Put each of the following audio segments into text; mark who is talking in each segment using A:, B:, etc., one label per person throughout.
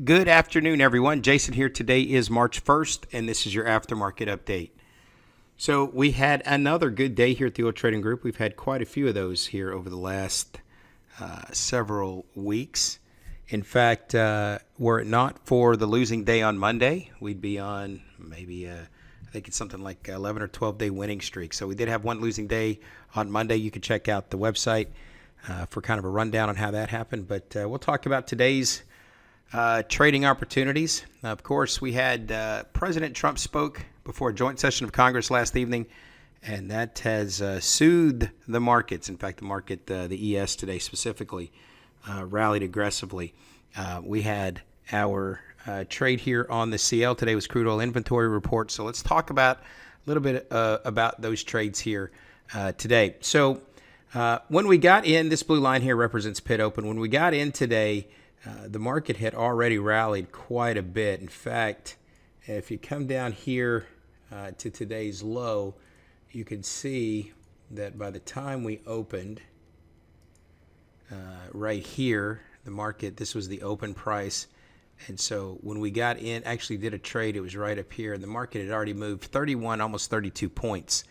A: Good afternoon, everyone. Jason here. Today is March 1st, and this is your aftermarket update. So we had another good day here at the Oil Trading Group. We've had quite a few of those here over the last several weeks. In fact, were it not for the losing day on Monday, we'd be on maybe, I think it's something like 11 or 12-day winning streak. So we did have one losing day on Monday. You can check out the website for kind of a rundown on how that happened. But we'll talk about today's trading opportunities. Of course, we had President Trump spoke before a joint session of Congress last evening, and that has soothed the markets. In fact, the market, the ES today specifically, rallied aggressively. We had our trade here on the CL. Today was crude oil inventory report. So let's talk about a little bit about those trades here today. So when we got in, this blue line here represents pit open. When we got in today, the market had already rallied quite a bit. In fact, if you come down here to today's low, you can see that by the time we opened right here, the market, this was the open price. And so when we got in, actually did a trade, it was right up here. And the market had already moved 31, almost 32 points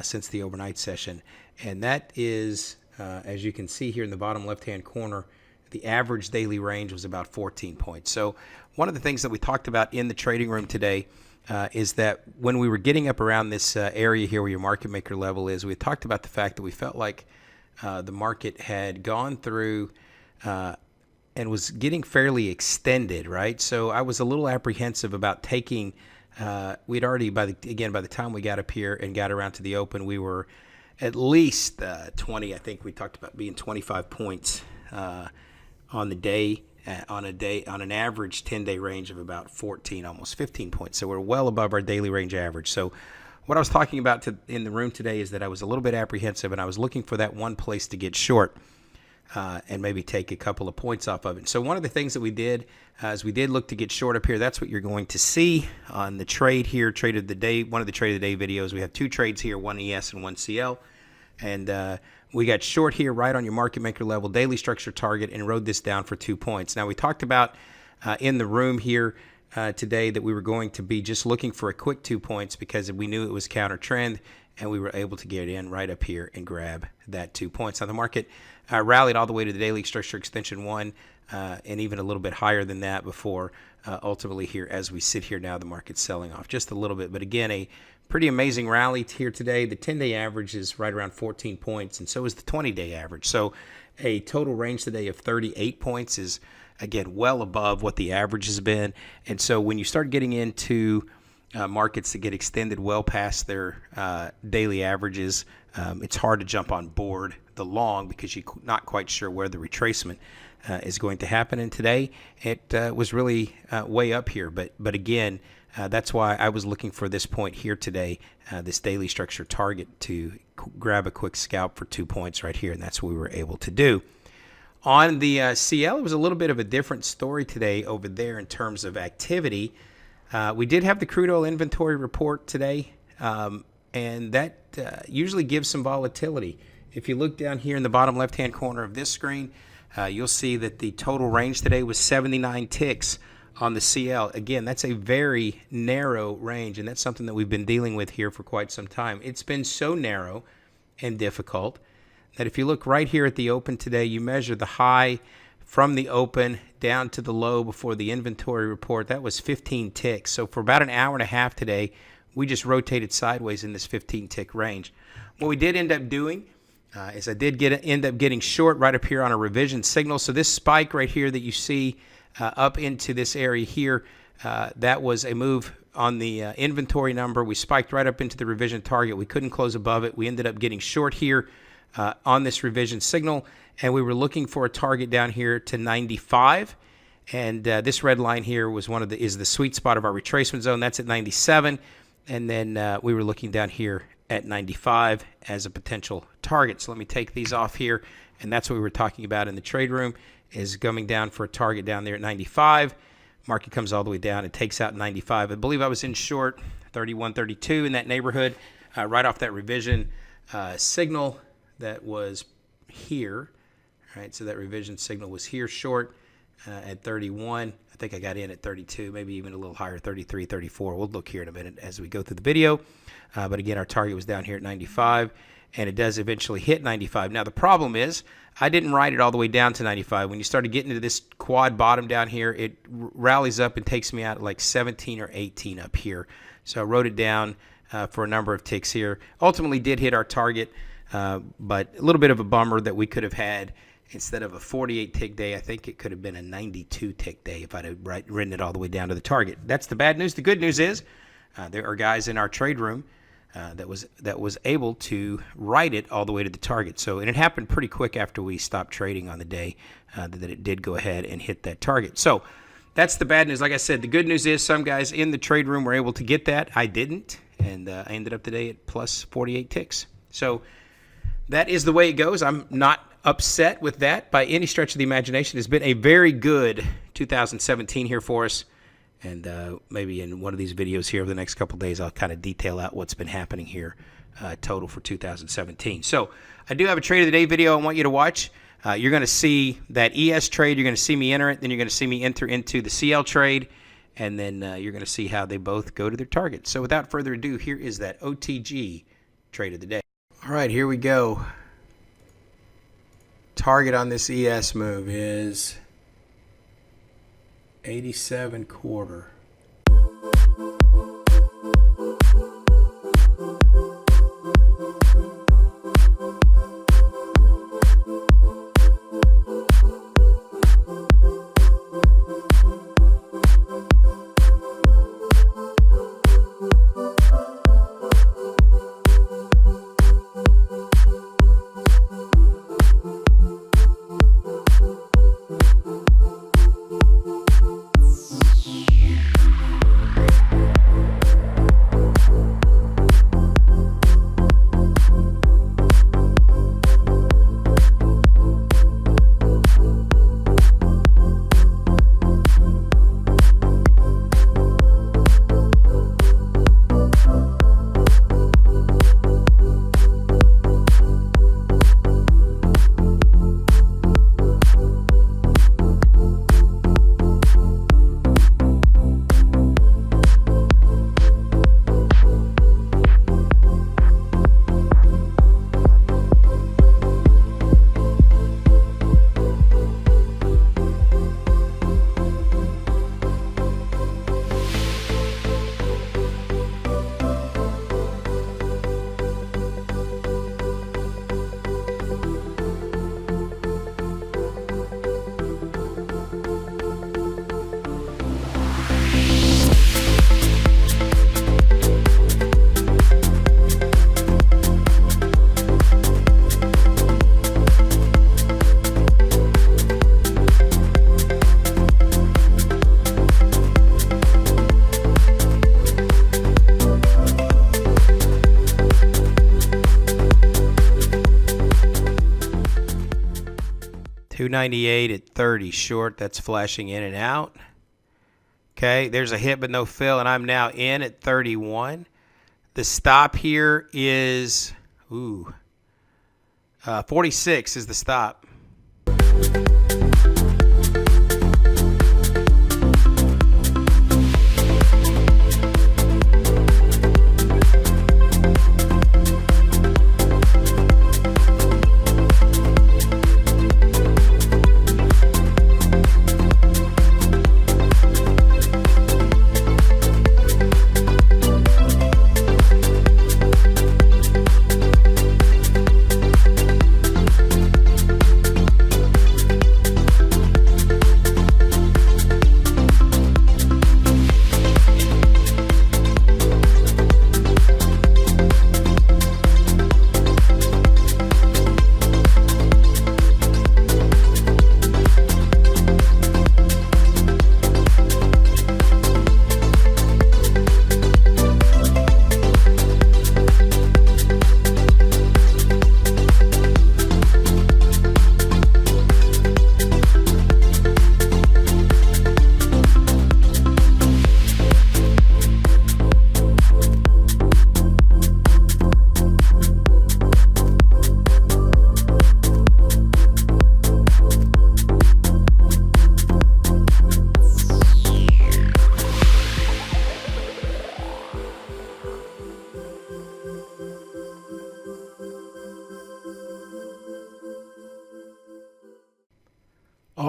A: since the overnight session. And that is, as you can see here in the bottom left-hand corner, the average daily range was about 14 points. So one of the things that we talked about in the trading room today is that when we were getting up around this area here where your market maker level is, we talked about the fact that we felt like the market had gone through and was getting fairly extended, right? So I was a little apprehensive about taking, we'd already, by the time we got up here and got around to the open, we were at least 20, I think we talked about being 25 points on the day, on an average 10-day range of about 14, almost 15 points. So we're well above our daily range average. So what I was talking about in the room today is that I was a little bit apprehensive, and I was looking for that one place to get short and maybe take a couple of points off of it. So one of the things that we did is we did look to get short up here. That's what you're going to see on the trade here, trade of the day, one of the trade of the day videos. We have two trades here, one ES and one CL. And we got short here right on your market maker level, daily structure target, and rode this down for 2 points. Now, we talked about in the room here today that we were going to be just looking for a quick 2 points because we knew it was counter trend, and we were able to get in right up here and grab that 2 points. Now, the market rallied all the way to the daily structure extension 1 and even a little bit higher than that before ultimately here as we sit here now, the market's selling off just a little bit. But again, a pretty amazing rally here today. The 10-day average is right around 14 points, and so is the 20-day average. So a total range today of 38 points is, again, well above what the average has been. And so when you start getting into markets that get extended well past their daily averages, it's hard to jump on board the long because you're not quite sure where the retracement is going to happen. And today it was really way up here. But again, that's why I was looking for this point here today, this daily structure target, to grab a quick scalp for 2 points right here, and that's what we were able to do. On the CL, it was a little bit of a different story today over there in terms of activity. We did have the crude oil inventory report today, and that usually gives some volatility. If you look down here in the bottom left-hand corner of this screen, you'll see that the total range today was 79 ticks on the CL. Again, that's a very narrow range, and that's something that we've been dealing with here for quite some time. It's been so narrow and difficult that if you look right here at the open today, you measure the high from the open down to the low before the inventory report. That was 15 ticks. So for about an hour and a half today, we just rotated sideways in this 15-tick range. What we did end up doing is I did end up getting short right up here on a revision signal. So this spike right here that you see up into this area here, that was a move on the inventory number. We spiked right up into the revision target. We couldn't close above it. We ended up getting short here on this revision signal, and we were looking for a target down here to 95. And this red line here was is the sweet spot of our retracement zone. That's at 97. And then we were looking down here at 95 as a potential target. So let me take these off here, and that's what we were talking about in the trade room, is coming down for a target down there at 95. Market comes all the way down and takes out 95. I believe I was in short 31, 32 in that neighborhood, right off that revision signal that was here. All right, so that revision signal was here short. at 31. I think I got in at 32, maybe even a little higher, 33, 34. We'll look here in a minute as we go through the video. But again, our target was down here at 95, and it does eventually hit 95. Now, the problem is I didn't ride it all the way down to 95. When you started getting into this quad bottom down here, it rallies up and takes me out at like 17 or 18 up here. So I wrote it down for a number of ticks here. Ultimately did hit our target, but a little bit of a bummer that we could have had, instead of a 48 tick day, I think it could have been a 92 tick day if I'd have ridden it all the way down to the target. That's the bad news. The good news is there are guys in our trade room that was able to ride it all the way to the target. So, and it happened pretty quick after we stopped trading on the day that it did go ahead and hit that target. So that's the bad news. Like I said, the good news is some guys in the trade room were able to get that. I didn't, and I ended up today at plus 48 ticks. So that is the way it goes. I'm not upset with that by any stretch of the imagination. It's been a very good 2017 here for us. And maybe in one of these videos here over the next couple of days, I'll kind of detail out what's been happening here total for 2017. So I do have a trade of the day video I want you to watch. You're going to see that ES trade. You're going to see me enter it. Then you're going to see me enter into the CL trade. And then you're going to see how they both go to their target. So without further ado, here is that OTG trade of the day. All right, here we go. Target on this ES move is 87.25. $298 at 30 short. That's flashing in and out. Okay, there's a hit but no fill, and I'm now in at 31. The stop here is 46 is the stop.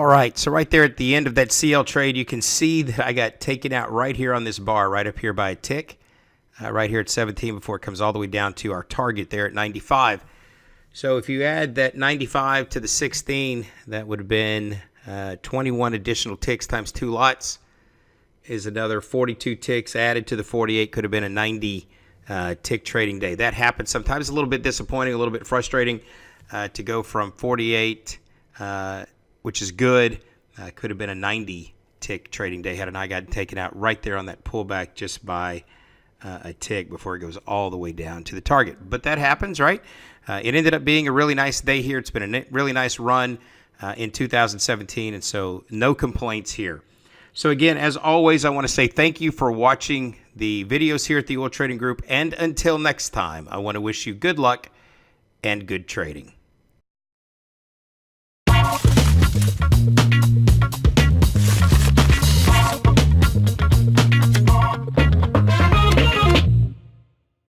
A: All right, so right there at the end of that CL trade, you can see that I got taken out right here on this bar, right up here by a tick, right here at 17 before it comes all the way down to our target there at 95. So if you add that 95 to the 16, that would have been 21 additional ticks times 2 lots is another 42 ticks added to the 48, could have been a 90 tick trading day. That happens sometimes. A little bit disappointing, a little bit frustrating to go from 48, which is good. Could have been a 90 tick trading day had I gotten taken out right there on that pullback just by a tick before it goes all the way down to the target. But that happens, right? It ended up being a really nice day here. It's been a really nice run in 2017, and so no complaints here. So again, as always, I want to say thank you for watching the videos here at the Oil Trading Group, and until next time, I want to wish you good luck and good trading.